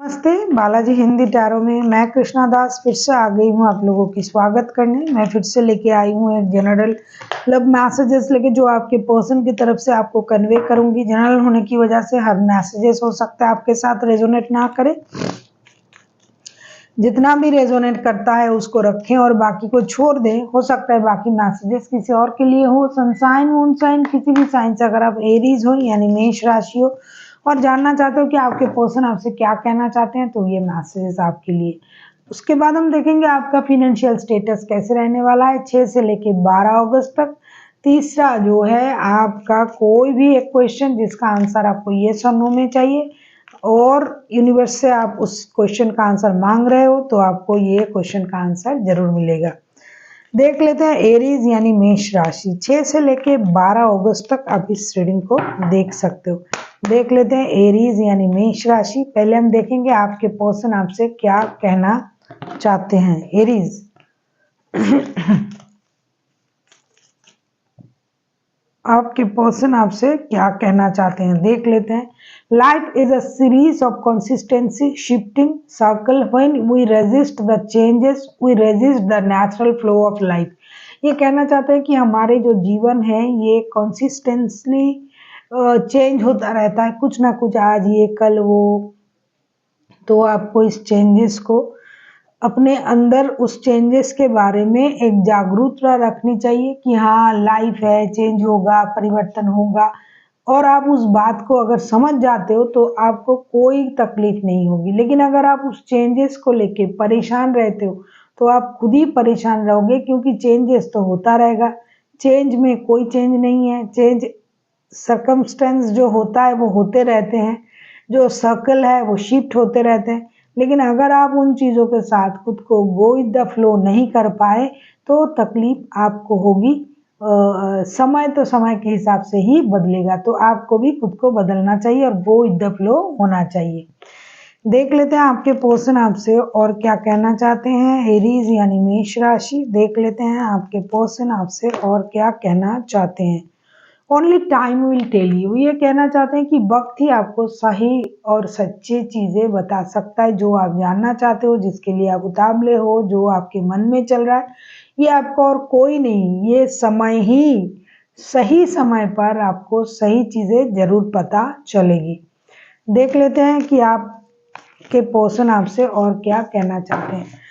नमस्ते, बालाजी हिंदी टैरो में मैं कृष्णा दास फिर से आ गई हूँ आप लोगों की स्वागत करने। मैं फिर से लेके आई हूँ एक जनरल लव मैसेजेस लेके जो आपके पर्सन की तरफ से आपको कन्वे करूंगी। जनरल होने की वजह से हर मैसेजेस हो सकता है आपके साथ रेजोनेट ना करे। जितना भी रेजोनेट करता है उसको रखें और बाकी को छोड़ दें। हो सकता है बाकी मैसेजेस किसी और के लिए हो। सनसाइन मून साइन किसी भी साइन से, अगर आप एरीज हो यानी मेष राशि हो और जानना चाहते हो कि आपके पर्सन आपसे क्या कहना चाहते हैं, तो ये मैसेजेस आपके लिए। उसके बाद हम देखेंगे आपका फिनेंशियल स्टेटस कैसे रहने वाला है 6 से लेके 12 अगस्त तक। तीसरा जो है आपका कोई भी एक क्वेश्चन जिसका आंसर आपको येस और नो में चाहिए और यूनिवर्स से आप उस क्वेश्चन का आंसर मांग रहे हो, तो आपको ये क्वेश्चन का आंसर जरूर मिलेगा। देख लेते हैं एरीज यानी मेष राशि 6 से लेके 12 अगस्त तक आप इस रीडिंग को देख सकते हो। देख लेते हैं एरीज यानी मेष राशि। पहले हम देखेंगे आपके पर्सन आपसे क्या कहना चाहते हैं। एरीज आपके पर्सन आपसे क्या कहना चाहते हैं, देख लेते हैं। Life is a series of consistency shifting circle when we resist the changes we resist the natural flow of life. ये कहना चाहते हैं कि हमारे जो जीवन है ये कंसिस्टेंटली चेंज होता रहता है, कुछ ना कुछ, आज ये कल वो। तो आपको इस चेंजेस को अपने अंदर, उस चेंजेस के बारे में एक जागरूकता रखनी चाहिए कि हाँ लाइफ है, चेंज होगा, परिवर्तन होगा। और आप उस बात को अगर समझ जाते हो तो आपको कोई तकलीफ नहीं होगी। लेकिन अगर आप उस चेंजेस को लेके परेशान रहते हो तो आप खुद ही परेशान रहोगे, क्योंकि चेंजेस तो होता रहेगा। चेंज में कोई चेंज नहीं है। चेंज सरकमस्टेंस जो होता है वो होते रहते हैं, जो सर्कल है वो शिफ्ट होते रहते हैं। लेकिन अगर आप उन चीज़ों के साथ खुद को गो विद द फ्लो नहीं कर पाए तो तकलीफ आपको होगी। समय तो समय के हिसाब से ही बदलेगा, तो आपको भी खुद को बदलना चाहिए और गो विद द फ्लो होना चाहिए। देख लेते हैं आपके पर्सन आपसे और क्या कहना चाहते हैं। एरीज यानी मेष राशि। देख लेते हैं आपके पर्सन आपसे और क्या कहना चाहते हैं। Only time will tell you. ये कहना चाहते हैं कि वक्त ही आपको सही और सच्ची चीजें बता सकता है। जो आप जानना चाहते हो, जिसके लिए आप उतावले हो, जो आपके मन में चल रहा है, ये आपको और कोई नहीं, ये समय ही, सही समय पर आपको सही चीजें जरूर पता चलेगी। देख लेते हैं कि आपके पर्सन आपसे और क्या कहना चाहते हैं।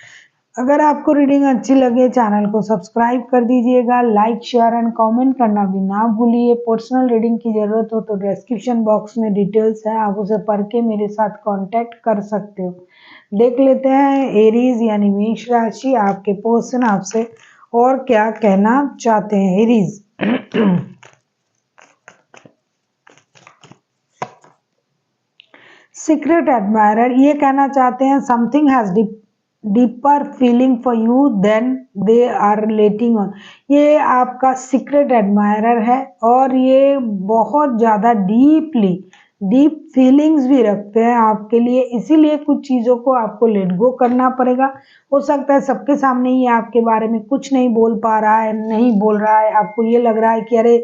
अगर आपको रीडिंग अच्छी लगे चैनल को सब्सक्राइब कर दीजिएगा, लाइक शेयर एंड कमेंट करना भी ना भूलिए। पर्सनल रीडिंग की जरूरत हो तो डिस्क्रिप्शन बॉक्स में डिटेल्स है, आप उसे पढ़ के मेरे साथ कांटेक्ट कर सकते हो। देख लेते हैं एरीज यानी मेष राशि, आपके पर्सन आपसे और क्या कहना चाहते हैं। Aries secret admirer. ये कहना चाहते हैं something has deeper feeling for you then they are letting on. ये आपका सीक्रेट एडमायरर है और ये बहुत ज़्यादा डीप फीलिंग्स भी रखते हैं आपके लिए, इसीलिए कुछ चीज़ों को आपको लेट गो करना पड़ेगा। हो सकता है सबके सामने ही आपके बारे में कुछ नहीं बोल पा रहा है, नहीं बोल रहा है, आपको ये लग रहा है कि अरे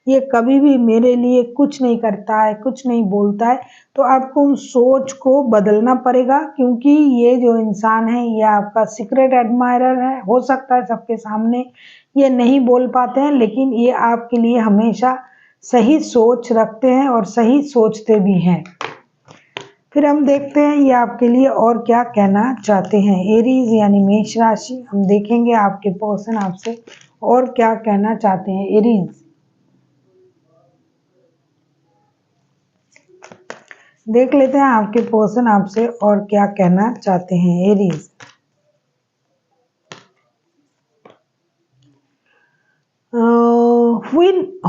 ये कभी भी मेरे लिए कुछ नहीं करता है, कुछ नहीं बोलता है। तो आपको उन सोच को बदलना पड़ेगा, क्योंकि ये जो इंसान है ये आपका सीक्रेट एडमायरर है। हो सकता है सबके सामने ये नहीं बोल पाते हैं, लेकिन ये आपके लिए हमेशा सही सोच रखते हैं और सही सोचते भी हैं। फिर हम देखते हैं ये आपके लिए और क्या कहना चाहते हैं। एरीज यानी मेष राशि। हम देखेंगे आपके पर्सन आपसे और क्या कहना चाहते हैं। एरीज देख लेते हैं आपके पर्सन आपसे और क्या कहना चाहते हैं। Aries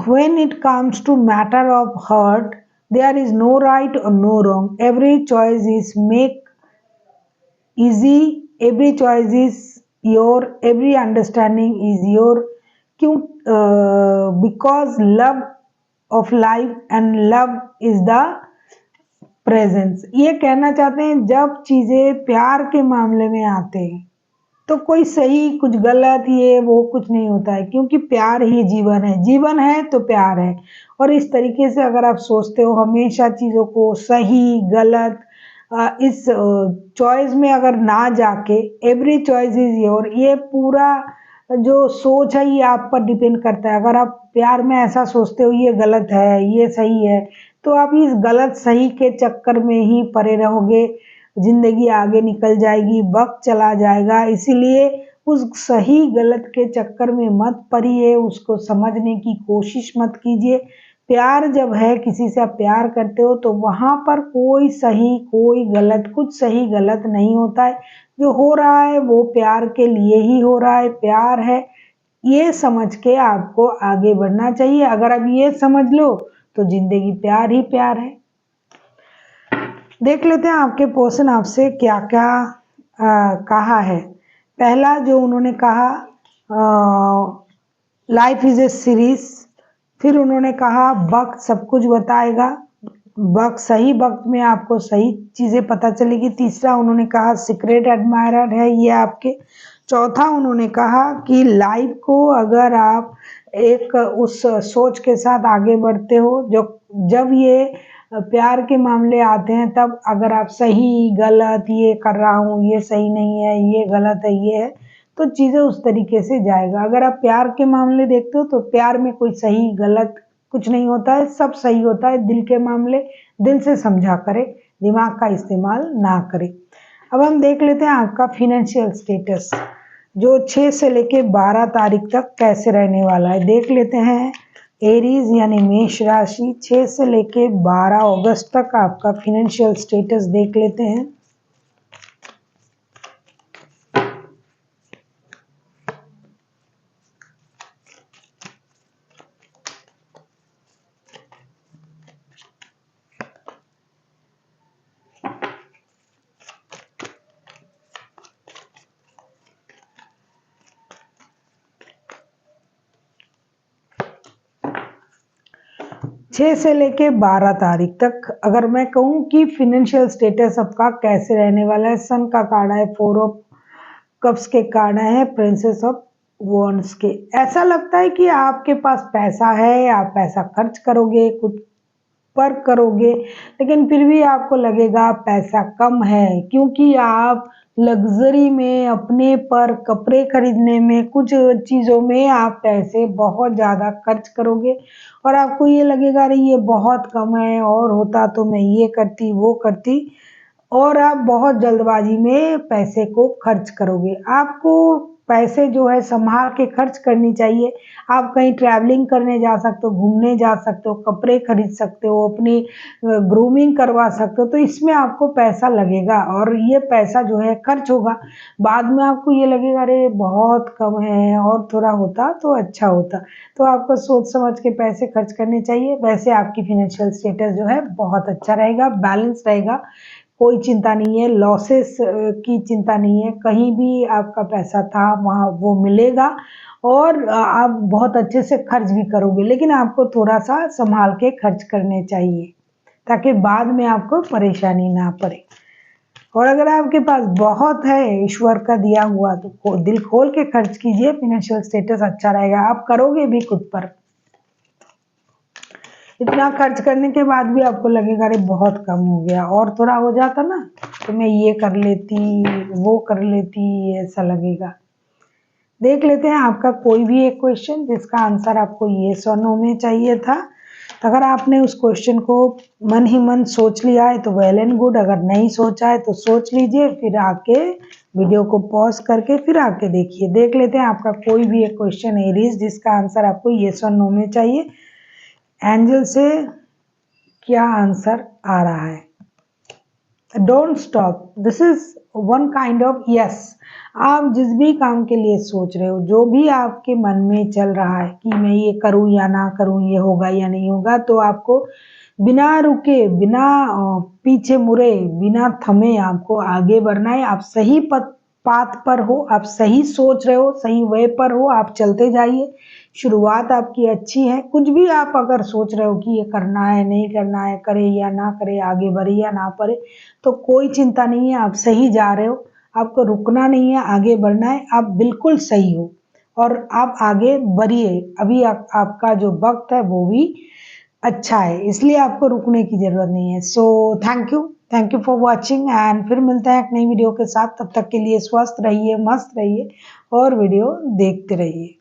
when it comes to matter of heart, there is no right or no wrong. Every choice is make easy, every choice is your, every understanding is your। क्यों? Because love of life and love is the presence. ये कहना चाहते हैं जब चीजें प्यार के मामले में आते हैं तो कोई सही कुछ गलत ये वो कुछ नहीं होता है, क्योंकि प्यार ही जीवन है। जीवन है तो प्यार है। और इस तरीके से अगर आप सोचते हो हमेशा चीजों को सही गलत इस चॉइस में अगर ना जाके एवरी चॉइस इज योर, ये पूरा जो सोच है ये आप पर डिपेंड करता है। अगर आप प्यार में ऐसा सोचते हो ये गलत है ये सही है, तो आप इस गलत सही के चक्कर में ही पड़े रहोगे, जिंदगी आगे निकल जाएगी, वक्त चला जाएगा। इसीलिए उस सही गलत के चक्कर में मत पड़िए, उसको समझने की कोशिश मत कीजिए। प्यार जब है, किसी से आप प्यार करते हो तो वहां पर कोई सही कोई गलत, कुछ सही गलत नहीं होता है। जो हो रहा है वो प्यार के लिए ही हो रहा है, प्यार है, ये समझ के आपको आगे बढ़ना चाहिए। अगर आप ये समझ लो तो जिंदगी प्यार ही प्यार है। देख लेते हैं आपके पर्सन आपसे क्या क्या कहा है। पहला जो उन्होंने कहा, लाइफ इज ए सीरीज। फिर उन्होंने कहा वक्त सब कुछ बताएगा, वक्त सही वक्त में आपको सही चीजें पता चलेगी। तीसरा उन्होंने कहा सीक्रेट एडमायरर है ये आपके। चौथा उन्होंने कहा कि लाइफ को अगर आप एक उस सोच के साथ आगे बढ़ते हो, जो जब ये प्यार के मामले आते हैं तब अगर आप सही गलत ये कर रहा हूँ, ये सही नहीं है, ये गलत है, ये है, तो चीजें उस तरीके से जाएगा। अगर आप प्यार के मामले देखते हो तो प्यार में कोई सही गलत कुछ नहीं होता है, सब सही होता है। दिल के मामले दिल से समझा करे, दिमाग का इस्तेमाल ना करे। अब हम देख लेते हैं आपका फाइनेंशियल स्टेटस जो 6 से लेके 12 तारीख तक कैसे रहने वाला है। देख लेते हैं एरीज यानी मेष राशि 6 से लेके 12 अगस्त तक आपका फाइनेंशियल स्टेटस देख लेते हैं। 6 से लेके 12 तारीख तक अगर मैं कहूँ कि फाइनेंशियल स्टेटस आपका कैसे रहने वाला है, सन का कार्ड है, 4 ऑफ कप्स के कार्ड है, प्रिंसेस ऑफ वॉन्ड्स के। ऐसा लगता है कि आपके पास पैसा है, आप पैसा खर्च करोगे, कुछ पर करोगे, लेकिन फिर भी आपको लगेगा पैसा कम है, क्योंकि आप लग्जरी में, अपने पर कपड़े खरीदने में, कुछ चीज़ों में आप पैसे बहुत ज़्यादा खर्च करोगे और आपको ये लगेगा अरे ये बहुत कम है, और होता तो मैं ये करती वो करती, और आप बहुत जल्दबाजी में पैसे को खर्च करोगे। आपको पैसे जो है संभाल के खर्च करनी चाहिए। आप कहीं ट्रैवलिंग करने जा सकते हो, घूमने जा सकते हो, कपड़े खरीद सकते हो, अपनी ग्रूमिंग करवा सकते हो, तो इसमें आपको पैसा लगेगा और ये पैसा जो है खर्च होगा। बाद में आपको ये लगेगा अरे बहुत कम है, और थोड़ा होता तो अच्छा होता। तो आपको सोच समझ के पैसे खर्च करने चाहिए। वैसे आपकी फाइनेंशियल स्टेटस जो है बहुत अच्छा रहेगा, बैलेंस रहेगा, कोई चिंता नहीं है, लॉसेस की चिंता नहीं है, कहीं भी आपका पैसा था वहाँ वो मिलेगा और आप बहुत अच्छे से खर्च भी करोगे, लेकिन आपको थोड़ा सा संभाल के खर्च करने चाहिए ताकि बाद में आपको परेशानी ना पड़े। और अगर आपके पास बहुत है ईश्वर का दिया हुआ तो दिल खोल के खर्च कीजिए, फाइनेंशियल स्टेटस अच्छा रहेगा, आप करोगे भी खुद पर। इतना खर्च करने के बाद भी आपको लगेगा अरे बहुत कम हो गया, और थोड़ा हो जाता ना तो मैं ये कर लेती वो कर लेती, ऐसा लगेगा। देख लेते हैं आपका कोई भी एक क्वेश्चन जिसका आंसर आपको येस और नो में चाहिए था। तो अगर आपने उस क्वेश्चन को मन ही मन सोच लिया है तो वेल एंड गुड, अगर नहीं सोचा है तो सोच लीजिए, फिर आके वीडियो को पॉज करके फिर आके देखिए। देख लेते हैं आपका कोई भी एक क्वेश्चन एरीज जिसका आंसर आपको येस और नो में चाहिए। एंजल से क्या आंसर आ रहा है। Don't stop, this is one kind of yes. आप जिस भी काम के लिए सोच रहे हो, जो भी आपके मन में चल रहा है कि मैं ये करूं या ना करूं, ये होगा या नहीं होगा, तो आपको बिना रुके, बिना पीछे मुड़े, बिना थमे आपको आगे बढ़ना है। आप सही पाथ पर हो, आप सही सोच रहे हो, सही वे पर हो, आप चलते जाइए। शुरुआत आपकी अच्छी है। कुछ भी आप अगर सोच रहे हो कि ये करना है नहीं करना है, करे या ना करे, आगे बढ़े या ना बढ़े, तो कोई चिंता नहीं है, आप सही जा रहे हो। आपको रुकना नहीं है, आगे बढ़ना है, आप बिल्कुल सही हो और आप आगे बढ़िए। अभी आपका जो वक्त है वो भी अच्छा है, इसलिए आपको रुकने की जरूरत नहीं है। So thank you. Thank you for watching and फिर मिलते हैं एक नई वीडियो के साथ। तब तक के लिए स्वस्थ रहिए, मस्त रहिए और वीडियो देखते रहिए।